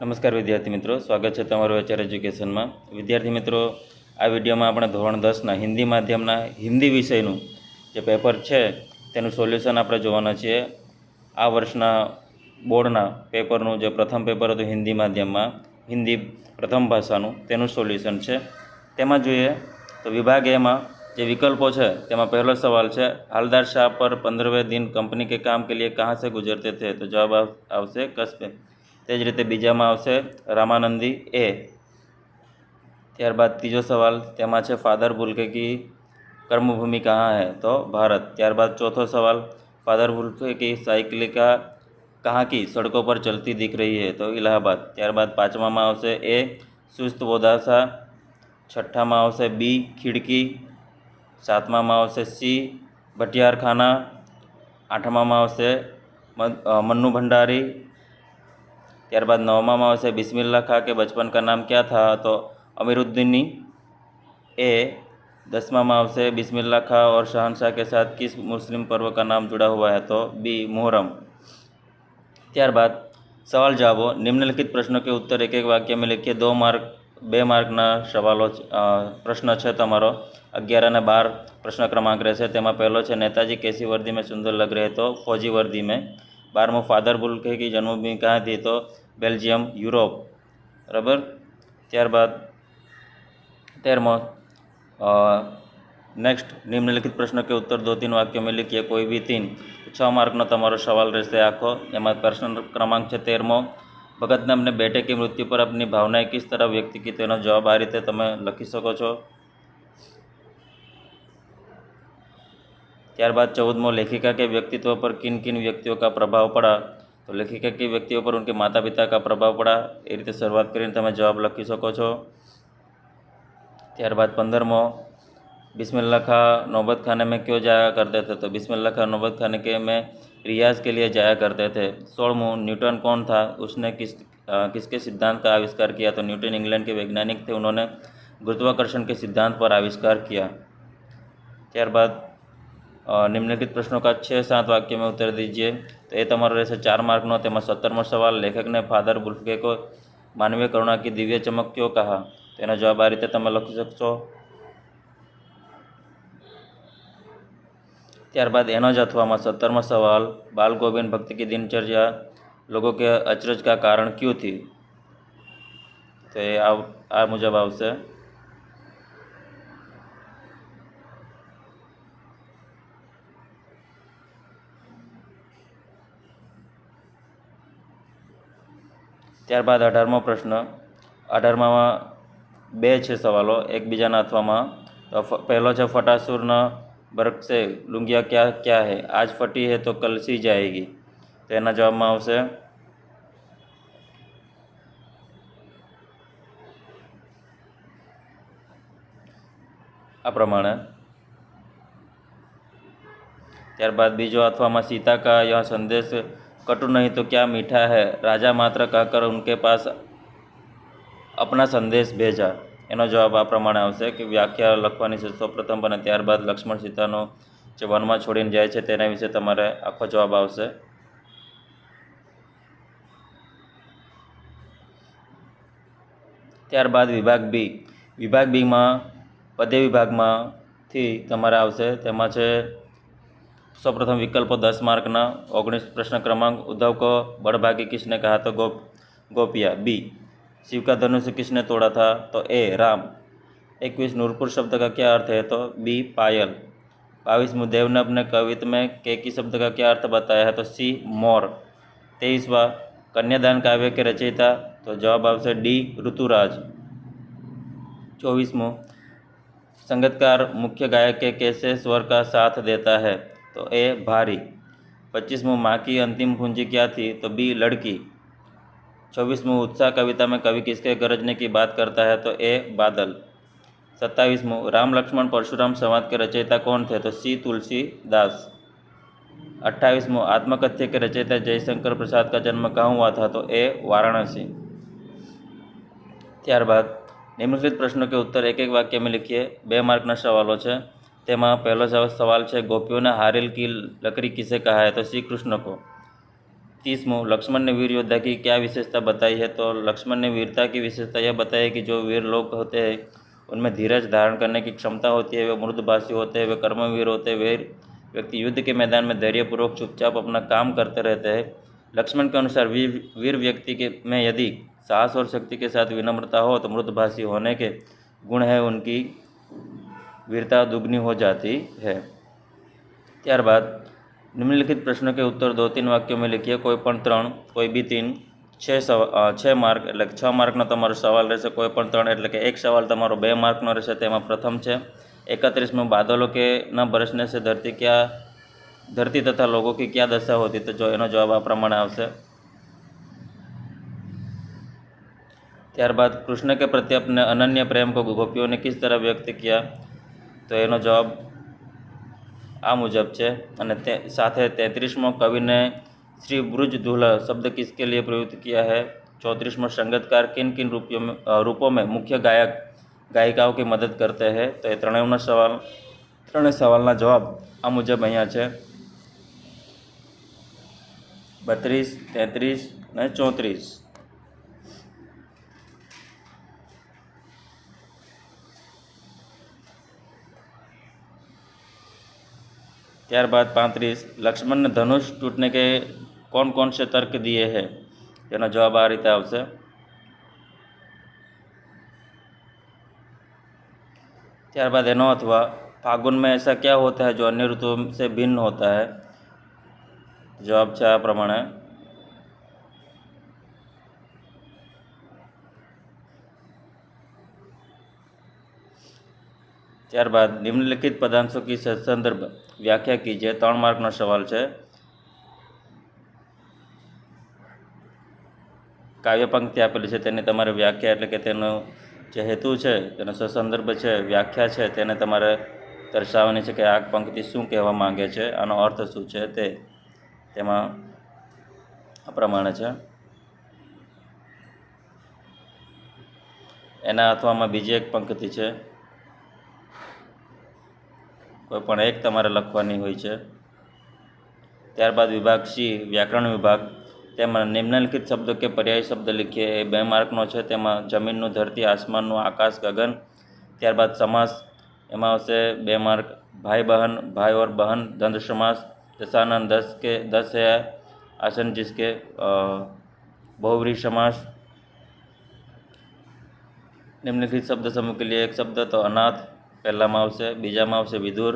नमस्कार विद्यार्थी मित्रों, स्वागत है तमारू एचआर एज्युकेशन में। विद्यार्थी मित्रों, आ विडियो में अपने धोरण 10 हिंदी माध्यमना हिंदी विषयનું जे पेपर है तेનું सोल्यूशन આપણે જોવાના છીએ। आ वर्षना बोर्डना पेपरનું જે प्रथम पेपर હતું हिंदी माध्यम में हिंदी प्रथम भाषाનું તેનું सोल्यूशन है। તેમાં જોઈએ तो विभाग ए में जे विकल्पों है तेमा पहलो सवाल है, हालदार शाह पर 15वें दिन कंपनी के काम के लिए कहाँ से गुजरते थे? तो जवाब आवशे कस्बे। तेज रीते बीजा में आवशे रामानंदी ए। त्यारबाद तीजो सवाल तेमा छे फादर बुल्के की कर्मभूमि कहाँ है? तो भारत। त्यारबाद चौथो सवाल, फादर बुल्के की साइकिलिका कहाँ की सड़कों पर चलती दिख रही है? तो इलाहाबाद। त्यारबाद पांचमा में आवशे ए सुस्त वोदासा। छठा में आवशे बी खिड़की। सातमा में आवशे सी भटियार खाना। आठमा में आवशे मन्नू भंडारी। त्यारबाद नौमा में आवशे बिस्मिल्लाह खा के बचपन का नाम क्या था? तो अमीरुद्दीनी ए। 10वां में आवशे बिस्मिल्लाह खा और शहनशाह के साथ किस मुस्लिम पर्व का नाम जुड़ा हुआ है? तो बी मुहर्रम। त्यारबाद सवाल जवाबों, निम्नलिखित प्रश्नों के उत्तर एक एक वाक्य में लिखिए। 2 मार्कना सवालों प्रश्न है तमारो 11 અને 12 प्रश्न क्रमांक रहेशे। तेमां पहलो है, नेताजी कैसी वर्दी में सुंदर लग रहे? तो फौजी वर्दी में। 12मो, फादर बुल्के की जन्मभूमि कहाँ थी? तो बेल्जियम, यूरोप। बराबर। त्यारबाद 13मो, नेक्स्ट, निम्नलिखित प्रश्न के उत्तर 2-3 वाक्यों में लिखिए, कोई भी 3। 6 मार्कनो तमारो सवाल रहेशे आखो। एमां प्रश्न क्रमांक है 13मो, भगत ने अपने बेटे की मृत्यु पर अपनी भावनाएं किस तरह व्यक्त की? तेनो जवाब आ रीते तमे लखी सको छो। त्यारबाद 14मो, लेखिका के व्यक्तित्व पर किन किन व्यक्तियों का प्रभाव पड़ा? तो लेखिका के व्यक्तियों पर उनके माता पिता का प्रभाव पड़ा। ए रीते शुरुआत करीने तमे जवाब लखी सको छो। त्यारबाद 15मो, बिस्मिल्लाह खा नौबत खाने में क्यों जाया करते थे? तो बिस्मिल्लाह खा नौबत खाने के में रियाज के लिए जाया करते थे। 16मो, न्यूटन कौन था? उसने किसके सिद्धांत का आविष्कार किया? तो न्यूटन इंग्लैंड के वैज्ञानिक थे, उन्होंने गुरुत्वाकर्षण के सिद्धांत पर आविष्कार किया। त्यारबाद निम्नलिखित प्रश्नों का 6-7 वाक्य में उत्तर दीजिए। तो ये तमारो रहेशे 4 मार्कनो। तेमां 17मो सवाल, लेखक ने फादर बुल्के को मानवीय करुणा की दिव्य चमक क्यों कहा? तो एनो जवाब आ रीते तमे लखी शकशो। त्यारबाद एनो ज अथवा में 17मो सवाल, बाल गोविंद भक्त की दिनचर्या लोगों के अचरज का कारण क्यों थी? तो ये आ मुजब आवशे। त्यारबाद 18मो प्रश्न, 18मा में 2 है सवालों एकबीजाना अथवा में। तो पहलो है, फटासुर न बर्क से लुंगिया क्या क्या है? आज फटी है तो कल सी जाएगी। तो एना जवाब में आवशे आ प्रमाणे। त्यारबाद बीजो अथवा में, सीता का यह संदेश कटु नहीं तो क्या मीठा है? राजा मात्र कहकर उनके पास अपना संदेश भेजा। एनो जवाब आ प्रमाणे आवशे कि व्याख्या लखवानी छे सौप्रथम बने। त्यारबाद लक्ष्मण सीतानो जे वनमा छोड़ीने जाय छे तेना विषे तमारे आखो जवाब आवशे। त्यारबाद विभाग बी में पदे विभाग में थी तमारे आवशे। तेमां छे सौप्रथम विकल्पो 10 मार्कना। 19 प्रश्न क्रमांक, उद्धव को बड़भागी किसने कहा? तो गोपिया। बी, शिव का धनुष किसने तोड़ा था? तो ए राम। 21 नूरपुर शब्द का क्या अर्थ है? तो बी पायल। 22 देव ने अपने कवित्व में केकी शब्द का क्या अर्थ बताया है? तो सी मोर। 23वां, कन्यादान काव्य के रचयिता? तो जवाब आवशे डी ऋतुराज। 24मो, संगीतकार मुख्य गायक के कैसे स्वर का साथ देता है? तो ए भारी। 25मो, माँ की अंतिम पूंजी क्या थी? तो बी लड़की। 24मो, उत्साह कविता में कवि किसके गरजने की बात करता है? तो ए बादल। 27मो, राम लक्ष्मण परशुराम संवाद के रचयिता कौन थे? तो सी तुलसीदास। 28मो, आत्मकथ्य के रचयिता जयशंकर प्रसाद का जन्म कहाँ हुआ था? तो ए वाराणसी। त्यारबाद निम्नलिखित प्रश्नों के उत्तर एक एक वाक्य में लिखिए। 2 मार्कना सवालों है। तेमां पहलो सवाल है, गोपियों ने हारिल की लकड़ी किसे कहा है? तो श्री कृष्ण को। 30वां, लक्ष्मण ने वीर योद्धा की क्या विशेषता बताई है? तो लक्ष्मण ने वीरता की विशेषता यह बताई है कि जो वीर लोग होते हैं उनमें धीरज धारण करने की क्षमता होती है, वे मृदभाषी होते हैं, वे कर्मवीर होते हैं, वे व्यक्ति युद्ध के मैदान में धैर्यपूर्वक चुपचाप अपना काम करते रहते हैं। लक्ष्मण के अनुसार वीर व्यक्ति के में यदि साहस और शक्ति के साथ विनम्रता हो तो मृदभाषी होने के गुण है उनकी वीरता दुगनी हो जाती है। त्यारबाद निम्नलिखित प्रश्नों के उत्तर 2-3 वाक्यों में लिखिए। कोई पण 3, कोई भी 3, 6 માર્ક એટલે કે 6 માર્કનો તમારો સવાલ રહેશે। કોઈ પણ 3 એટલે કે એક સવાલ તમારો 2 માર્કનો રહેશે। તેમાં પ્રથમ છે 31में बादलों के न बरसने से धरती तथा लोगों की क्या दशा होती? तो जो एनो जवाब आ प्रमाणे आवशे। ત્યારબાદ કૃષ્ણ के प्रति अपने अनन्य प्रेम को गोपियों ने किस तरह व्यक्त किया? तो एनो जवाब आ मुजब है। અને સાથે 33મો कवि ने श्री ब्रुज दूल्हा शब्द किसके लिए प्रयुक्त किया है? 34મો संगीतकार किन किन रूपों में मुख्य गायक गायिकाओं की मदद करते हैं? तो ये ત્રણેય સવાલના જવાબ આ મુજબ અહીંયા છે। 32, 33 અને 34। ત્યારબાદ 35, लक्ष्मण ने धनुष टूटने के कौन कौन से तर्क दिए हैं? તેનો જવાબ આ રીતે આવશે। ત્યારબાદ એનો अथवा फागुन में ऐसा क्या होता है जो अन्य ऋतुओं से भिन्न होता है? जवाब છે આ પ્રમાણે। ત્યારબાદ નિમ્નલિખિત પદાંશો की સંદર્ભ વ્યાખ્યા कीजिए। 3 માર્કનો સવાલ છે। કાવ્ય પંક્તિ આપેલી છે તેની તમારે વ્યાખ્યા એટલે કે તેનો જે હેતુ છે, તેનો સસંદર્ભ છે, વ્યાખ્યા છે, તેને તમારે દર્શાવવાની છે કે આ પંક્તિ શું કહેવા માંગે છે, આનો અર્થ શું છે તે તેમાં આ પ્રમાણે છે। એના અથવામાં બીજી એક પંક્તિ છે, કોઈ પણ એક તમારે લખવાની હોય છે। ત્યારબાદ વિભાગ સી વ્યાકરણ વિભાગ, તેમાં નિમ્નલિખિત શબ્દો કે પર્યાય શબ્દ लिखिए। 2 માર્કનો છે। તેમાં જમીનનું, ધરતી, આસમાનનું, આકાશ, ગગન। ત્યારબાદ સમાસ, એમાં આવશે 2 માર્ક। भाई बहन, भाई और बहन, द्वंद्व समास। दशानन 10 है। आसन जिसके बहुव्रीहि समास। निम्नलिखित शब्द समूह के लिए एक शब्द तो अनाथ પહેલામાં આવશે, બીજામાં આવશે વિદુર।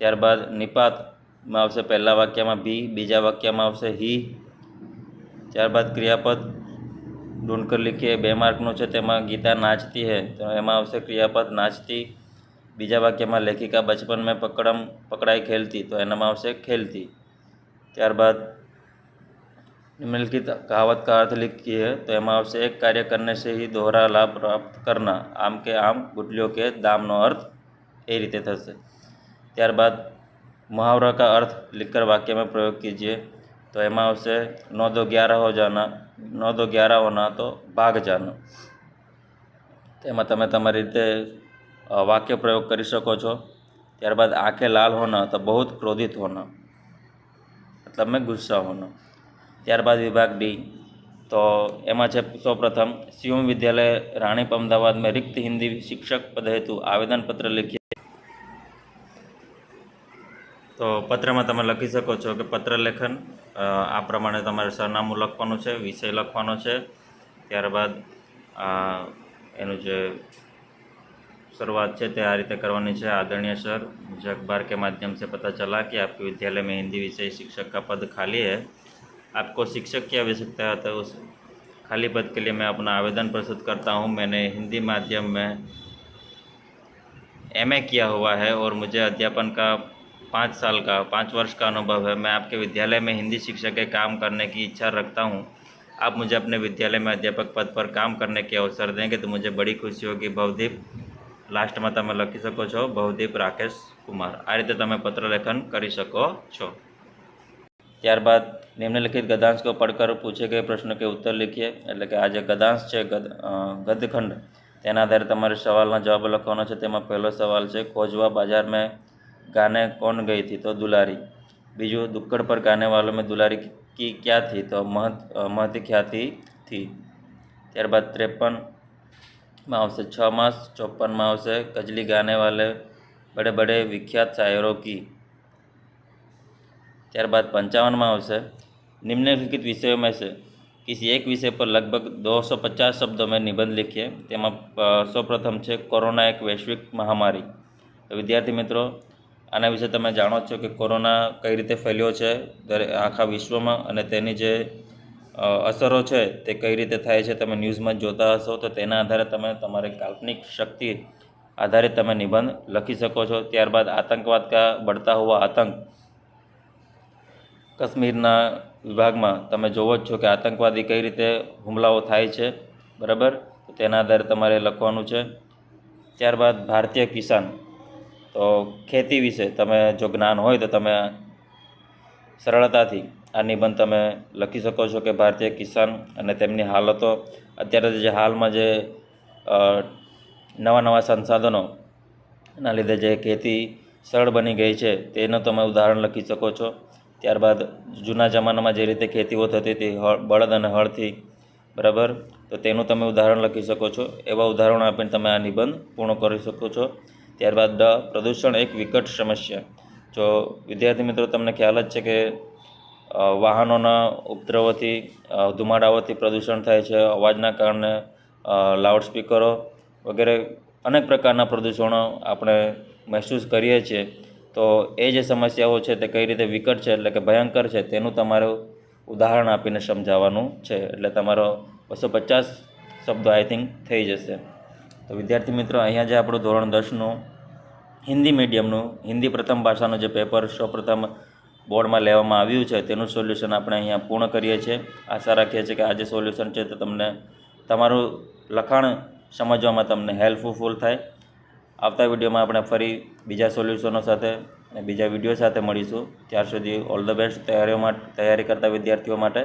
ત્યારબાદ નિપાતમાં આવશે પહેલા વાક્યમાં બી, બીજા વાક્યમાં આવશે હી। ત્યારબાદ ક્રિયાપદ ઢૂંઢકર लिखिए। 2 માર્કનું છે। તેમાં ગીતા નાચતી है તો એમાં આવશે ક્રિયાપદ નાચતી। બીજા વાક્યમાં લેખિકા बचपन में पकड़ाई खेलती तो એનામાં આવશે खेलती। ત્યારબાદ निम्नलिखित कहावत का अर्थ लिखिए। तो એમાં આવશે एक कार्य करने से ही दोहरा लाभ प्राप्त करना, आम के आम गुटलियों के दामનો अर्थ એ રીતે થશે। ત્યારબાદ मुहावरा का अर्थ लिखकर वाक्य में प्रयोग कीजिए। तो એમાં આવશે 9 2 11 हो जाना, 9 2 11 होना तो भाग जाना। તેમાં તમે તમારી રીતે વાક્ય પ્રયોગ કરી શકો છો। ત્યારબાદ आंखें लाल होना तो बहुत क्रोधित होना, मतलब में गुस्सा होना। ત્યારબાદ વિભાગ ડી, तो એમાં છે સૌપ્રથમ शिवम विद्यालय रानीप अमदावाद में रिक्त हिंदी शिक्षक पद हेतु आवेदन पत्र लिखिए। तो पत्र में તમે લખી શકો છો કે પત્ર લેખન આ પ્રમાણે તમારે સરનામું લખવાનું છે, વિષય લખવાનો છે। ત્યારબાદ એનું જે शुरुआत है ते आ रीते करवानी है। आदरणीय सर, मुझे अखबार के माध्यम से पता चला कि आपके विद्यालय में हिंदी विषय शिक्षक का पद खाली है। आपको शिक्षक की आवश्यकता है तो उस खाली पद के लिए मैं अपना आवेदन प्रस्तुत करता हूँ। मैंने हिंदी माध्यम में MA किया हुआ है और मुझे अध्यापन का 5 वर्ष का अनुभव है। मैं आपके विद्यालय में हिंदी शिक्षक के काम करने की इच्छा रखता हूँ। आप मुझे अपने विद्यालय में अध्यापक पद पर काम करने के अवसर देंगे तो मुझे बड़ी खुशी होगी। भवदीप, लास्ट में તમે લખી શકો છો ભવદીપ રાકેશ કુમાર। આ રીતે તમે પત્ર લેખન કરી શકો છો। ત્યારબાદ નિમ્નલિખિત ગદ્यांश को पढ़कर पूछे गए प्रश्न के उत्तर लिखिए। એટલે કે આ જે ગદ્यांश છે ગદ્યખંડ, તેના આધારે તમારે સવાલના જવાબ લખવાનો છે। તેમાં પહેલો સવાલ છે खोजवा बाजार में गाने कौन गई थी? तो दुलारी। બીજું दुक्कड़ पर गाने वालों में दुलारी की क्या थी? तो महती ख्याति थी। ત્યારબાદ 53માં આવશે 6 मास। 54માં આવશે कजली गाने वाले बड़े बड़े विख्यात शायरों की। ત્યારબાદ 55માં આવશે निम्नलिखित विषयों में से किसी एक विषय पर लगभग 250 शब्दों में निबंध लिखिए। તેમાં સૌપ્રથમ છે કોરોના એક વૈશ્વિક મહામારી। તો વિદ્યાર્થી મિત્રો, આના વિશે તમે જાણો છો કે કોરોના કઈ રીતે ફેલ્યો છે આખા વિશ્વમાં અને તેની જે અસરો છે તે કઈ રીતે થાય છે તમે ન્યૂઝમાં જોતા હશો। તો તેના આધારે તમે તમારી કાલ્પનિક શક્તિ આધારિત તમે નિબંધ લખી શકો છો। ત્યારબાદ આતંકવાદ કા बढ़ता हुआ आतंक, કાશ્મીરના વિભાગમાં તમે જોવો જ છો કે આતંકવાદી કઈ રીતે હુમલાઓ થાય છે, બરાબર? તો તેના આધારે તમારે લખવાનું છે। ત્યારબાદ ભારતીય કિસાન, તો ખેતી વિશે તમે જો જ્ઞાન હોય તો તમે સરળતાથી આ નિબંધ તમે લખી શકો છો કે ભારતીય કિસાન અને તેમની હાલતો, અત્યારે જે હાલમાં જે નવા નવા સંસાધનોના લીધે જે ખેતી સરળ બની ગઈ છે તેનું તમે ઉદાહરણ લખી શકો છો। ત્યારબાદ જૂના જમાનામાં જે રીતે ખેતીઓ થતી હતી બળદ અને હળથી, બરાબર? તો તેનું તમે ઉદાહરણ લખી શકો છો। એવા ઉદાહરણો આપીને તમે આ નિબંધ પૂર્ણ કરી શકો છો। ત્યારબાદ પ્રદૂષણ એક વિકટ સમસ્યા। જો વિદ્યાર્થી મિત્રો તમને ખ્યાલ જ છે કે વાહનોના ઉપદ્રવોથી, ધુમાડાઓથી પ્રદૂષણ થાય છે, અવાજના કારણે લાઉડસ્પીકરો વગેરે અનેક પ્રકારના પ્રદૂષણો આપણે મહેસૂસ કરીએ છીએ। તો એ જે સમસ્યાઓ છે તે કઈ રીતે વિકટ છે એટલે કે ભયંકર છે તેનું તમારું ઉદાહરણ આપીને સમજાવવાનું છે। એટલે તમારો 250 શબ્દો આઈ થિંક થઈ જશે। તો વિદ્યાર્થી મિત્રો, અહીંયા જે આપણું ધોરણ 10નું હિન્દી મીડિયમનું હિન્દી પ્રથમ ભાષાનું જે પેપર સૌપ્રથમ બોર્ડમાં લેવામાં આવ્યું છે તેનું સોલ્યુશન આપણે અહીંયા પૂર્ણ કરીએ છીએ। આશા રાખીએ છીએ કે આ જે સોલ્યુશન છે તે તમને તમારું લખાણ સમજવામાં તમને હેલ્પફુલ થાય। આવતા વિડીયોમાં આપણે ફરી બીજા સોલ્યુશનો સાથે અને બીજા વિડીયો સાથે મળીશું। ત્યાર સુધી ઓલ ધ બેસ્ટ તૈયારી કરતા વિદ્યાર્થીઓ માટે।